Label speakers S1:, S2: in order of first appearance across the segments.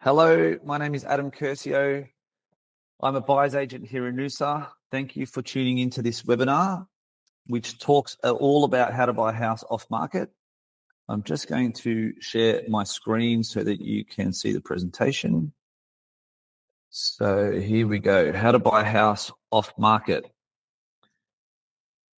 S1: Hello, my name is Adam Curcio. I'm a buyer's agent here in Noosa. Thank you for tuning into this webinar, which talks all about how to buy a house off market. I'm just going to share my screen so that you can see the presentation. So here we go, how to buy a house off market.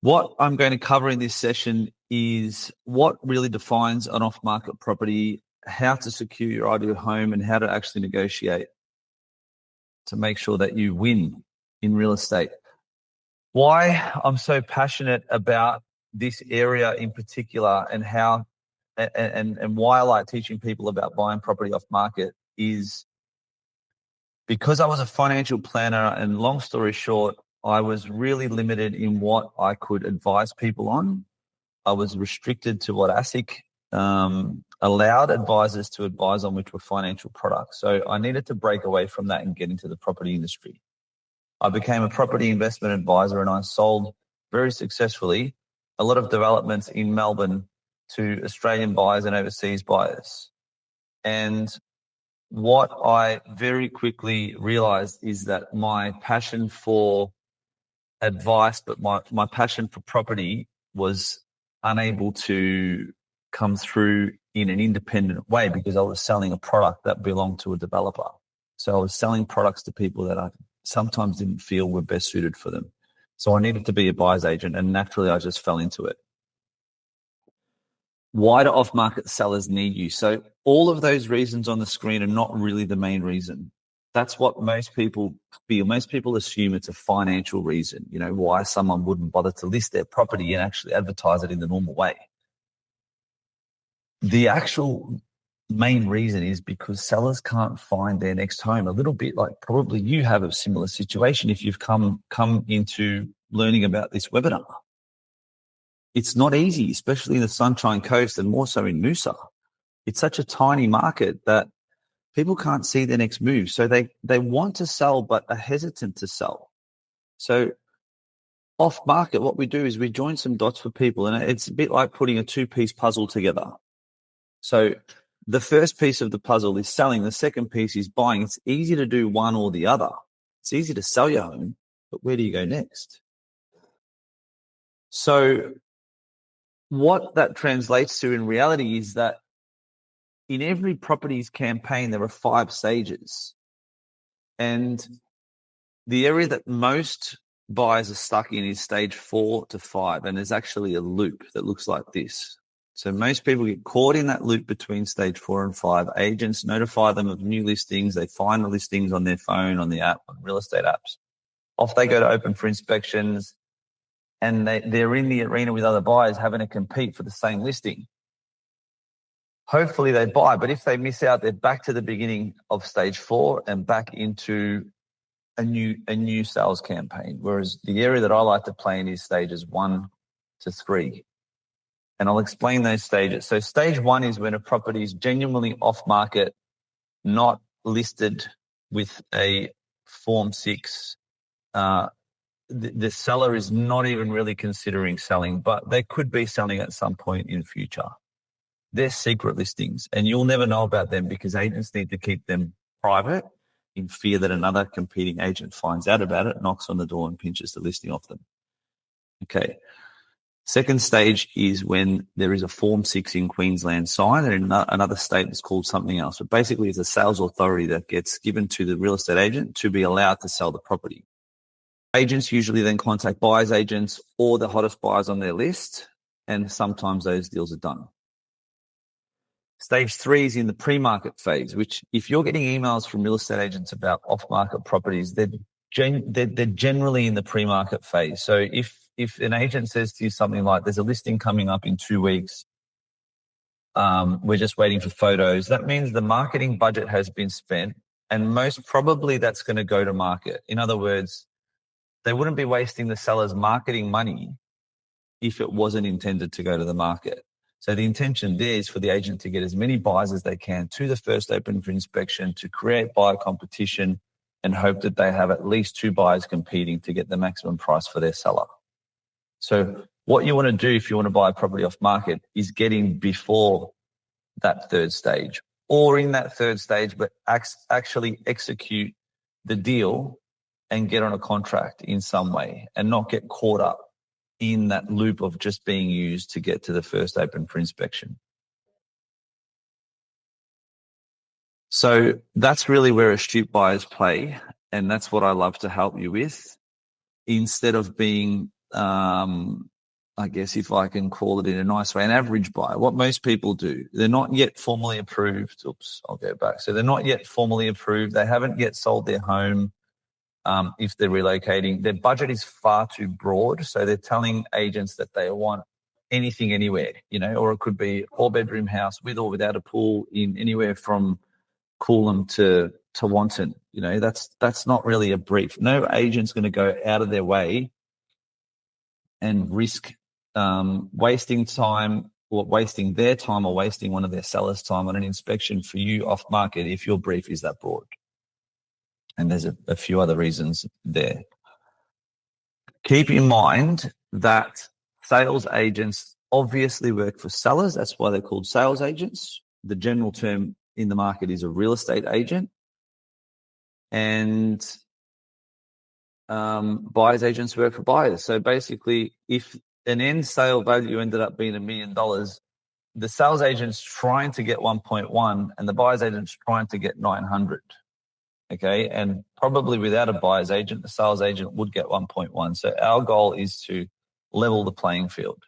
S1: What I'm going to cover in this session is what really defines an off-market property, how to secure your ideal home, and how to actually negotiate to make sure that you win in real estate. Why I'm so passionate about this area in particular and how and why I like teaching people about buying property off market is because I was a financial planner, and long story short, I was really limited in what I could advise people on. I was restricted to what ASIC allowed advisors to advise on, which were financial products. So I needed to break away from that and get into the property industry. I became a property investment advisor, and I sold very successfully a lot of developments in Melbourne to Australian buyers and overseas buyers. And what I very quickly realized is that my passion for advice, but my passion for property was unable to come through in an independent way because I was selling a product that belonged to a developer. So I was selling products to people that I sometimes didn't feel were best suited for them. So I needed to be a buyer's agent, and naturally I just fell into it. Why do off-market sellers need you? So all of those reasons on the screen are not really the main reason. That's what most people feel. Most people assume it's a financial reason, why someone wouldn't bother to list their property and actually advertise it in the normal way. The actual main reason is because sellers can't find their next home. A little bit like probably you have a similar situation if you've come into learning about this webinar. It's not easy, especially in the Sunshine Coast and more so in Noosa. It's such a tiny market that people can't see their next move. So they want to sell but are hesitant to sell. So off market, what we do is we join some dots for people, and it's a bit like putting a two-piece puzzle together. So the first piece of the puzzle is selling. The second piece is buying. It's easy to do one or the other. It's easy to sell your home, but where do you go next? So what that translates to in reality is that in every properties campaign, there are 5 stages. And the area that most buyers are stuck in is stage 4 to 5. And there's actually a loop that looks like this. So most people get caught in that loop between stage 4 and 5. Agents notify them of new listings. They find the listings on their phone, on the app, on real estate apps. Off they go to open for inspections, and they're in the arena with other buyers having to compete for the same listing. Hopefully they buy, but if they miss out, they're back to the beginning of stage 4 and back into a new sales campaign. Whereas the area that I like to play in is stages 1 to 3. And I'll explain those stages. So stage 1 is when a property is genuinely off market, not listed with a Form 6. The seller is not even really considering selling, but they could be selling at some point in the future. They're secret listings, and you'll never know about them because agents need to keep them private in fear that another competing agent finds out about it, knocks on the door and pinches the listing off them. Okay. Second stage is when there is a Form 6 in Queensland signed, and in another state is called something else. But basically it's a sales authority that gets given to the real estate agent to be allowed to sell the property. Agents usually then contact buyers agents or the hottest buyers on their list, and sometimes those deals are done. Stage 3 is in the pre-market phase, which if you're getting emails from real estate agents about off-market properties, they're generally in the pre-market phase. So if an agent says to you something like, there's a listing coming up in 2 weeks, we're just waiting for photos, that means the marketing budget has been spent, and most probably that's going to go to market. In other words, they wouldn't be wasting the seller's marketing money if it wasn't intended to go to the market. So the intention there is for the agent to get as many buyers as they can to the first open for inspection, to create buyer competition, and hope that they have at least 2 buyers competing to get the maximum price for their seller. So what you want to do if you want to buy a property off market is get in before that third stage, or in that third stage, but actually execute the deal and get on a contract in some way and not get caught up in that loop of just being used to get to the first open for inspection. So that's really where astute buyers play, and that's what I love to help you with. Instead of being, I guess if I can call it in a nice way, an average buyer, what most people do, they're not yet formally approved. Oops, I'll go back. So they're not yet formally approved. They haven't yet sold their home. If they're relocating, their budget is far too broad. So they're telling agents that they want anything, anywhere, or it could be a 4-bedroom house with or without a pool in anywhere from Coolum to Tewantin. That's not really a brief. No agent's going to go out of their way and risk wasting time or wasting their time or wasting one of their sellers' time on an inspection for you off market if your brief is that broad. And there's a few other reasons there. Keep in mind that sales agents obviously work for sellers. That's why they're called sales agents. The general term in the market is a real estate agent. And buyers agents work for buyers. So basically, if an end sale value ended up being $1 million, the sales agent's trying to get 1.1 and the buyer's agent's trying to get 900. Okay, and probably without a buyer's agent, the sales agent would get 1.1. So our goal is to level the playing field.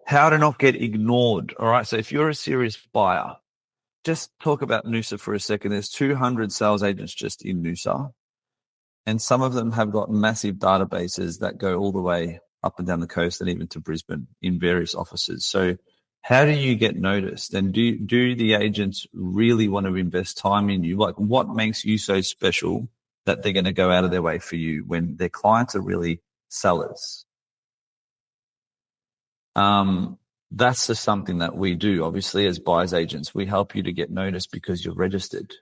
S1: How to not get ignored. All right, so if you're a serious buyer, just talk about Noosa for a second. There's 200 sales agents just in Noosa, and some of them have got massive databases that go all the way up and down the coast and even to Brisbane in various offices. So how do you get noticed? And do the agents really want to invest time in you? Like, what makes you so special that they're going to go out of their way for you when their clients are really sellers? That's just something that we do, obviously, as buyers agents. We help you to get noticed because you're registered.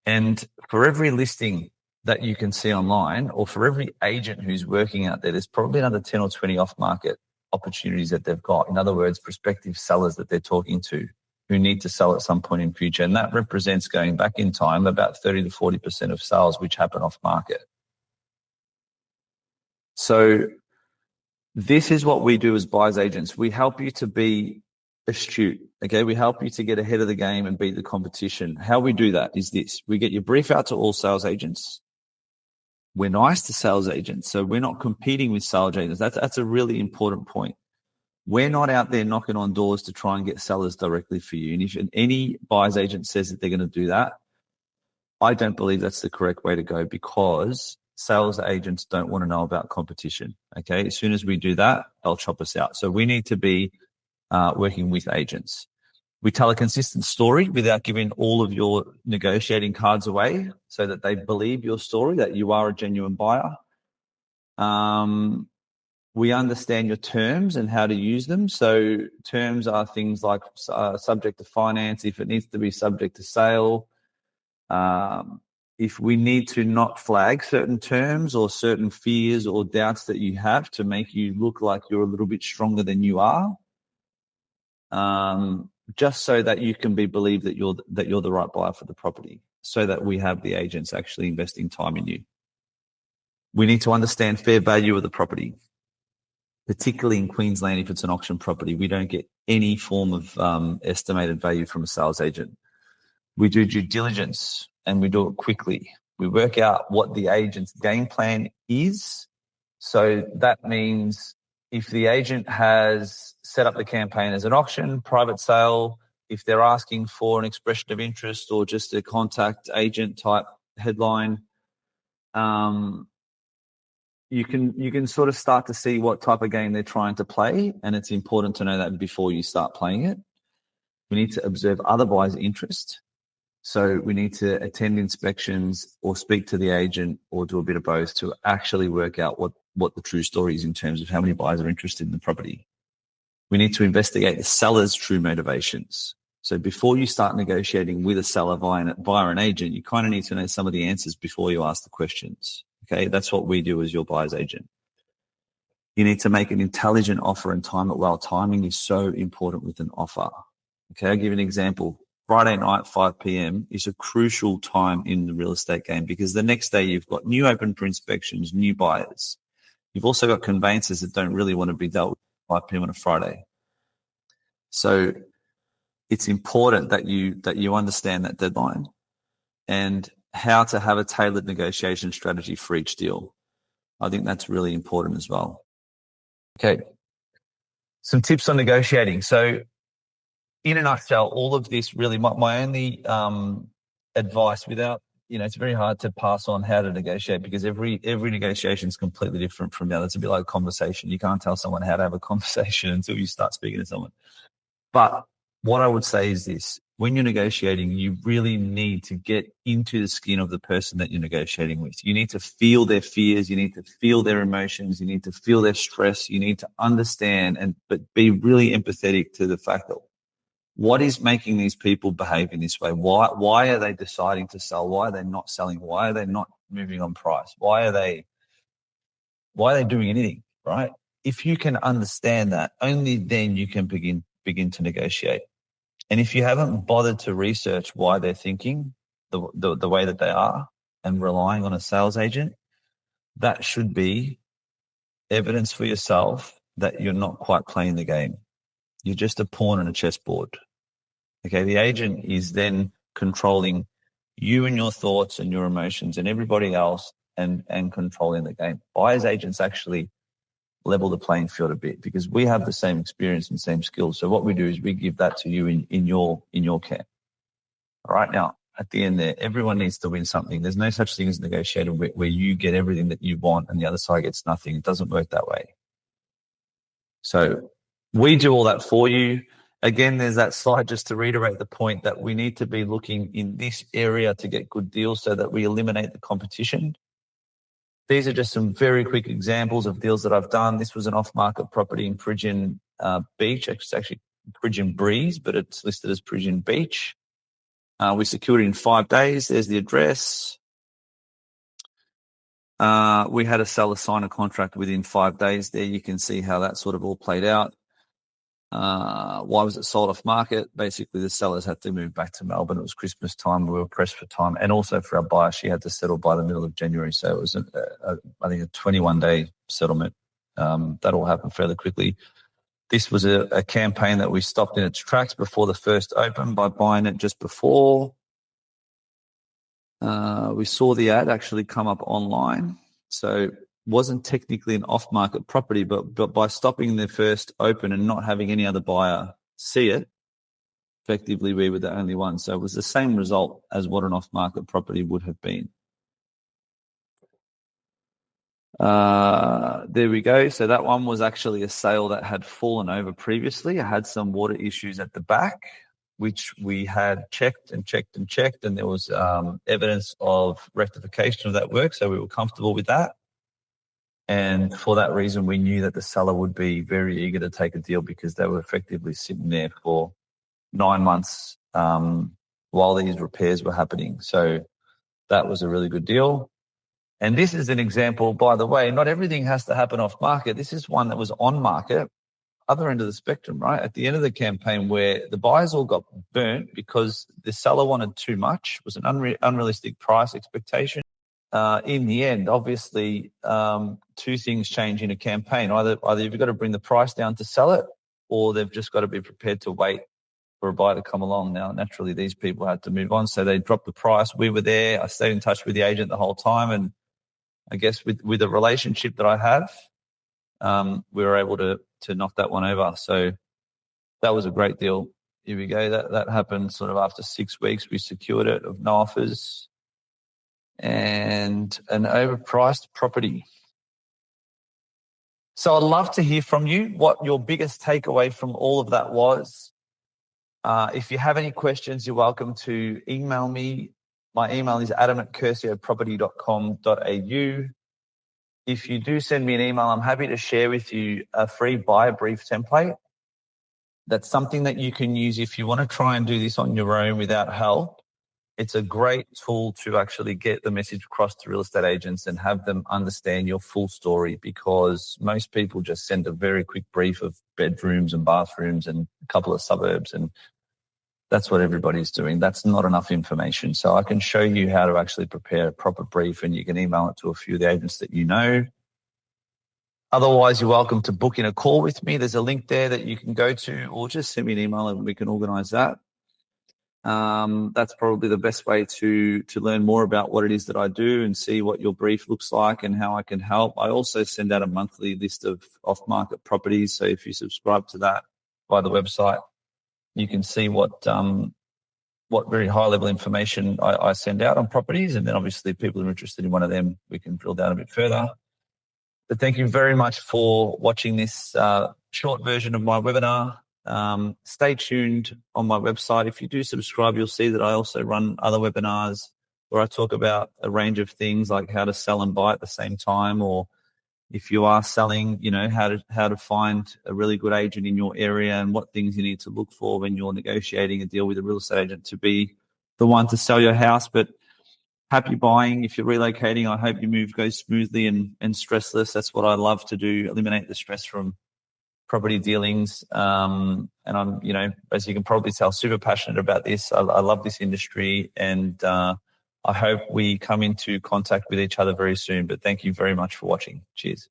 S1: And for every listing that you can see online, or for every agent who's working out there, there's probably another 10 or 20 off-market opportunities that they've got. In other words, prospective sellers that they're talking to who need to sell at some point in future. And that represents, going back in time, about 30 to 40% of sales which happen off-market. So this is what we do as buyers agents. We help you to be astute, okay? We help you to get ahead of the game and beat the competition. How we do that is this. We get your brief out to all sales agents. We're nice to sales agents, so we're not competing with sales agents. That's a really important point. We're not out there knocking on doors to try and get sellers directly for you. And if any buyer's agent says that they're going to do that, I don't believe that's the correct way to go, because sales agents don't want to know about competition, okay? As soon as we do that, they'll chop us out. So we need to be working with agents. We tell a consistent story without giving all of your negotiating cards away, so that they believe your story, that you are a genuine buyer. We understand your terms and how to use them. So terms are things like subject to finance, if it needs to be subject to sale. If we need to not flag certain terms or certain fears or doubts that you have to make you look like you're a little bit stronger than you are, just so that you can be believed that you're the right buyer for the property, so that we have the agents actually investing time in you. We need to understand fair value of the property, particularly in Queensland. If it's an auction property, we don't get any form of estimated value from a sales agent. We do due diligence, and we do it quickly. We work out what the agent's game plan is. So that means if the agent has set up the campaign as an auction, private sale, if they're asking for an expression of interest or just a contact agent type headline, you can sort of start to see what type of game they're trying to play, and it's important to know that before you start playing it. We need to observe other buyers' interest. So we need to attend inspections or speak to the agent or do a bit of both to actually work out what the true story is in terms of how many buyers are interested in the property. We need to investigate the seller's true motivations. So before you start negotiating with a seller via an agent, you kind of need to know some of the answers before you ask the questions. Okay, that's what we do as your buyer's agent. You need to make an intelligent offer and time it well. Timing is so important with an offer. Okay, I'll give you an example. Friday night, 5 p.m. is a crucial time in the real estate game because the next day you've got new open for inspections, new buyers. You've also got conveyancers that don't really want to be dealt with at 5 p.m. on a Friday. So it's important that you understand that deadline and how to have a tailored negotiation strategy for each deal. I think that's really important as well. Okay, some tips on negotiating. So in a nutshell, all of this really, my only advice without, it's very hard to pass on how to negotiate because every negotiation is completely different from the other. It's a bit like a conversation. You can't tell someone how to have a conversation until you start speaking to someone. But what I would say is this: when you're negotiating, you really need to get into the skin of the person that you're negotiating with. You need to feel their fears. You need to feel their emotions. You need to feel their stress. You need to understand but be really empathetic to the fact that what is making these people behave in this way? Why are they deciding to sell? Why are they not selling? Why are they not moving on price? Why are they doing anything, right? If you can understand that, only then you can begin to negotiate. And if you haven't bothered to research why they're thinking the way that they are and relying on a sales agent, that should be evidence for yourself that you're not quite playing the game. You're just a pawn on a chessboard. Okay, the agent is then controlling you and your thoughts and your emotions and everybody else and controlling the game. Buyer's agents actually level the playing field a bit because we have the same experience and same skills. So what we do is we give that to you in your camp. All right, now at the end there, everyone needs to win something. There's no such thing as negotiating where you get everything that you want and the other side gets nothing. It doesn't work that way. So we do all that for you. Again, there's that slide just to reiterate the point that we need to be looking in this area to get good deals so that we eliminate the competition. These are just some very quick examples of deals that I've done. This was an off-market property in Peregian Beach. It's actually Peregian Breeze, but it's listed as Peregian Beach. We secured it in 5 days. There's the address. We had a seller sign a contract within 5 days there. You can see how that sort of all played out. Why was it sold off market? Basically, the sellers had to move back to Melbourne. It was Christmas time. We were pressed for time. And also for our buyer, she had to settle by the middle of January. So it was, I think, a 21-day settlement. That all happened fairly quickly. This was a campaign that we stopped in its tracks before the first open by buying it just before. We saw the ad actually come up online. So wasn't technically an off-market property, but by stopping the first open and not having any other buyer see it, effectively we were the only one. So it was the same result as what an off-market property would have been. There we go. So that one was actually a sale that had fallen over previously. It had some water issues at the back, which we had checked, and there was evidence of rectification of that work. So we were comfortable with that. And for that reason, we knew that the seller would be very eager to take a deal because they were effectively sitting there for 9 months while these repairs were happening. So that was a really good deal. And this is an example, by the way, not everything has to happen off market. This is one that was on market, other end of the spectrum, right? At the end of the campaign where the buyers all got burnt because the seller wanted too much, was an unrealistic price expectation. In the end, obviously, two things change in a campaign. Either you've got to bring the price down to sell it, or they've just got to be prepared to wait for a buyer to come along. Now, naturally, these people had to move on, so they dropped the price. We were there. I stayed in touch with the agent the whole time, and I guess with the relationship that I have, we were able to knock that one over. So that was a great deal. Here we go. That happened sort of after 6 weeks. We secured it of no offers. And an overpriced property. So I'd love to hear from you what your biggest takeaway from all of that was. If you have any questions, you're welcome to email me. My email is adam@cursioproperty.com.au. If you do send me an email, I'm happy to share with you a free buyer brief template. That's something that you can use if you want to try and do this on your own without help. It's a great tool to actually get the message across to real estate agents and have them understand your full story, because most people just send a very quick brief of bedrooms and bathrooms and a couple of suburbs, and That's what everybody's doing. That's not enough information. So I can show you how to actually prepare a proper brief, and you can email it to a few of the agents that you know. Otherwise, you're welcome to book in a call with me. There's a link there that you can go to, or just send me an email and we can organize that. That's probably the best way to learn more about what it is that I do and see what your brief looks like and how I can help. I also send out a monthly list of off-market properties. So if you subscribe to that by the website, you can see what very high-level information I send out on properties. And then obviously if people are interested in one of them, we can drill down a bit further. But thank you very much for watching this short version of my webinar. Stay tuned on my website. If you do subscribe, you'll see that I also run other webinars where I talk about a range of things like how to sell and buy at the same time, or if you are selling, how to find a really good agent in your area and what things you need to look for when you're negotiating a deal with a real estate agent to be the one to sell your house. But happy buying. If you're relocating, I hope your move goes smoothly and stressless. That's what I love to do, eliminate the stress from property dealings. And I'm, as you can probably tell, super passionate about this. I love this industry, and I hope we come into contact with each other very soon. But thank you very much for watching. Cheers.